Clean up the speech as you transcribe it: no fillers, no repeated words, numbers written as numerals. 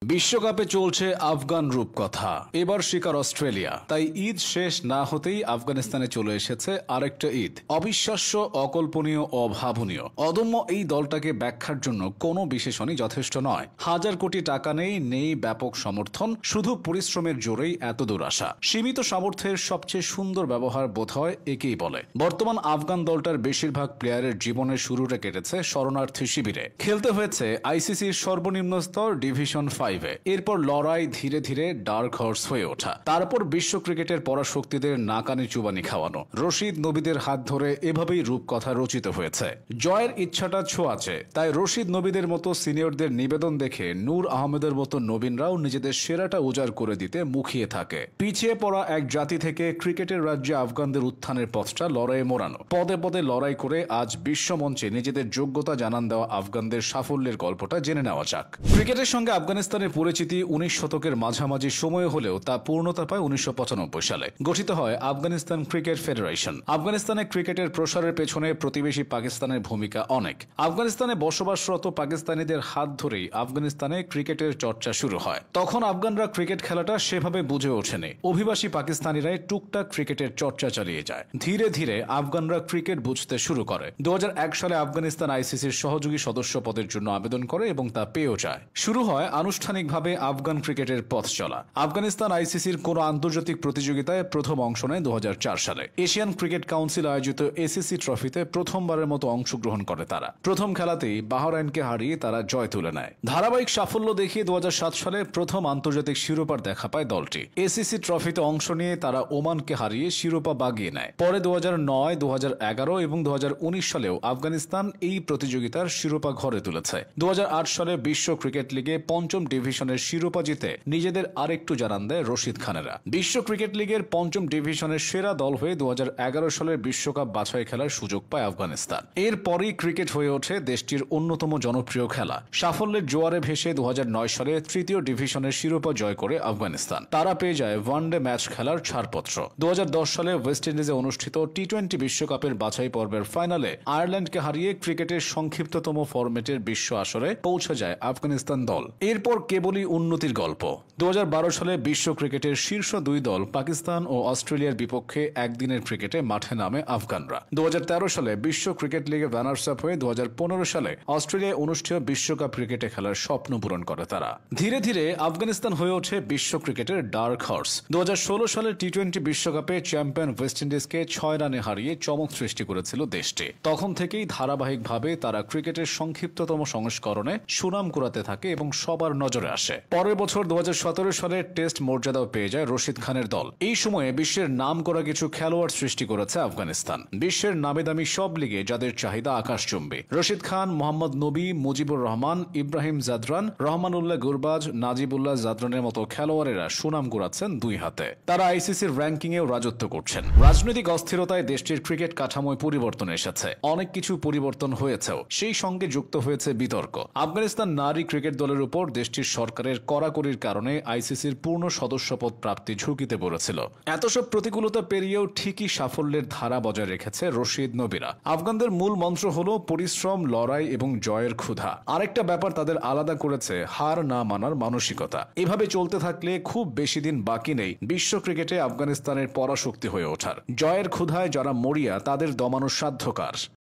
বিশ্বকাপে চলছে আফগান রূপকথা। এবার শিকার অস্ট্রেলিয়া। তাই ঈদ শেষ না হতেই আফগানিস্তানে চলে এসেছে আরেকটা ঈদ। অবিশ্বাস্য, অকল্পনীয়, অভাবনীয়। অদম্য এই দলটাকে ব্যাখ্যার জন্য কোনো বিশেষণই যথেষ্ট নয়। হাজার কোটি টাকা নেই ব্যাপক সমর্থন, শুধু পরিশ্রমের জোরেই এত দূর আসা। সীমিত সামর্থ্যের সবচেয়ে সুন্দর ব্যবহার বোধহয় একেই বলে। বর্তমান আফগান দলটার বেশিরভাগ প্লেয়ারের জীবনের শুরুটা কেটেছে শরণার্থী শিবিরে। খেলতে হয়েছে আইসিসির সর্বনিম্ন স্তর ডিভিশন 5। এরপর লড়াই, ধীরে ধীরে ডার্ক হর্স হয়ে ওঠা, তারপর বিশ্ব ক্রিকেটের পরাশক্তিদের নাকানি চুবানি খাওয়ানো। রশিদ নবীদের হাত ধরে এভাবেই রূপকথা রচিত হয়েছে। জয়ের ইচ্ছাটা ছোঁয়াচে, তাই রশিদ নবীদের মতো সিনিয়রদের নিবেদন দেখে নূর আহমেদের মতো নবীনরাও নিজেদের সেরাটা উজাড় করে দিতে মুখিয়ে থাকে। পিছিয়ে পড়া এক জাতি থেকে ক্রিকেটের রাজ্যে আফগানদের উত্থানের পথটা লড়াইয়ে মোড়ানো। পদে পদে লড়াই করে আজ বিশ্বমঞ্চে নিজেদের যোগ্যতা জানান দেওয়া আফগানদের সাফল্যের গল্পটা জেনে নেওয়া যাক। ক্রিকেটের সঙ্গে আফগানিস্তানের পরিচিতি 19 শতকের মাঝামাঝি সময় হলেও তা পূর্ণতা পায় 1995 সালে। গঠিত হয় আফগানিস্তান ক্রিকেট ফেডারেশন। আফগানিস্তানে ক্রিকেটের প্রসারের পেছনে প্রতিবেশী পাকিস্তানের ভূমিকা অনেক। আফগানিস্তানে বসবাসরত পাকিস্তানিদের হাত ধরেই আফগানিস্তানে ক্রিকেটের চর্চা শুরু হয়। তখন আফগানরা ক্রিকেট খেলাটা সেভাবে বুঝে ওঠেনি। অভিবাসী পাকিস্তানিরাই টুকটাক ক্রিকেটের চর্চা চালিয়ে যায়। ধীরে ধীরে আফগানরা ক্রিকেট বুঝতে শুরু করে। 2001 সালে আফগানিস্তান আইসিসির সহযোগী সদস্য পদের জন্য আবেদন করে এবং তা পেয়েও যায়। শুরু হয় আনুষ্ঠানিকভাবে আফগান ক্রিকেটের পথ চলা। আফগানিস্তান আইসিসির কোন আন্তর্জাতিক প্রতিযোগিতায় প্রথম অংশ নেয় 2004 সালে। এশিয়ান ক্রিকেট কাউন্সিল আয়োজিত এসিসি ট্রফিতে প্রথমবারের মতো অংশগ্রহণ করে তারা। প্রথম খেলাতেই বাহরাইনকে হারিয়ে তারা জয় তুলে নেয়। ধারাবাহিক সাফল্য দেখিয়ে 2007 সালে প্রথম আন্তর্জাতিক শিরোপার দেখা পায় দলটি। এসিসি ট্রফিতে অংশ নিয়ে তারা ওমানকে হারিয়ে শিরোপা বাগিয়ে নেয়। পরে 2009, 2011 এবং 2019 সালেও আফগানিস্তান এই প্রতিযোগিতার শিরোপা ঘরে তুলেছে। 2008 সালে বিশ্ব ক্রিকেট লিগে পঞ্চম ডিভিশনের শিরোপা জিতে নিজেদের আরেকটু জানান দেয় রশিদ খানেরা। বিশ্ব ক্রিকেট লিগের পঞ্চম ডিভিশনের সেরা দল হয়ে 2011 সালের বিশ্বকাপ বাছাই খেলার সুযোগ পায় আফগানিস্তান। এরপরই ক্রিকেট হয়ে ওঠে দেশটির অন্যতম জনপ্রিয় খেলা। সাফল্যের জোয়ারে ভেসে 2009 সালে তৃতীয় ডিভিশনের শিরোপা জয় করে আফগানিস্তান। তারা পেয়ে যায় ওয়ানডে ম্যাচ খেলার ছাড়পত্র। 2010 সালে ওয়েস্ট ইন্ডিজে অনুষ্ঠিত টি-20 বিশ্বকাপের বাছাই পর্বের ফাইনালে আয়ারল্যান্ডকে হারিয়ে ক্রিকেটের সংক্ষিপ্ততম ফরম্যাটের বিশ্ব আসরে পৌঁছে যায় আফগানিস্তান দল। এরপর কেবলই উন্নতির গল্প। 2012 সালে বিশ্ব ক্রিকেটের শীর্ষ দুই দল পাকিস্তান ও অস্ট্রেলিয়ার বিপক্ষে একদিনের ক্রিকেটে মাঠে নামে আফগানরা। 2013 সালে বিশ্ব ক্রিকেট লিগে রানার্স আপ হয়ে 2015 সালে অস্ট্রেলিয়ায় অনুষ্ঠেয় বিশ্বকাপ ক্রিকেটে খেলার স্বপ্ন পূরণ করে তারা। ধীরে ধীরে আফগানিস্তান হয়ে ওঠে বিশ্ব ক্রিকেটের ডার্ক হর্স। 2016 সালে টি-20 বিশ্বকাপে চ্যাম্পিয়ন ওয়েস্ট ইন্ডিজকে 6 রানে হারিয়ে চমক সৃষ্টি করেছিল দেশটি। তখন থেকেই ধারাবাহিকভাবে তারা ক্রিকেটের সংক্ষিপ্ততম সংস্করণে সুনাম কুড়াতে থাকে এবং সবার নজরে আসে। পরের বছর 2017 সালে টেস্ট মর্যাদাও পেয়ে যায় রশিদ খানের দল। এই সময়ে বিশ্বের নাম করা কিছু খেলোয়াড় সৃষ্টি করেছে আফগানিস্তান। বিশ্বের নামি দামি সব লিগে যাদের চাহিদা আকাশচুম্বী। রশিদ খান, মোহাম্মদ নবী, মুজিবুর রহমান, ইব্রাহিম জাদরান, রহমানুল্লাহ গুরবাজ, নাজিবুল্লাহ জাদরানের মতো খেলোয়াড়েরা সুনাম কুড়াচ্ছেন দুই হাতে। তারা আইসিসির র্যাঙ্কিংয়েও রাজত্ব করছেন। রাজনৈতিক অস্থিরতায় দেশটির ক্রিকেট কাঠামোয় পরিবর্তন এসেছে। অনেক কিছু পরিবর্তন হয়েছেও, সেই সঙ্গে যুক্ত হয়েছে বিতর্ক। আফগানিস্তান নারী ক্রিকেট দলের উপর দেশটির সরকারের কড়াকড়ির কারণে আইসিসির পূর্ণ সদস্যপদ প্রাপ্তি ঝুঁকিতে পড়েছিল। এত সব প্রতিকূলতা পেরিয়েও ঠিকই সাফল্যের ধারা বজায় রেখেছে রশিদ নবীরা। আফগানদের মূল মন্ত্র হলো পরিশ্রম, লড়াই এবং জয়ের ক্ষুধা। আরেকটা ব্যাপার তাদের আলাদা করেছে হার না মানার মানসিকতা। এভাবে চলতে থাকলে খুব বেশি দিন বাকি নেই বিশ্ব ক্রিকেটে আফগানিস্তানের পরাশক্তি হয়ে ওঠার। জয়ের ক্ষুধায় যারা মরিয়া তাদের দমানো সাধ্যকার।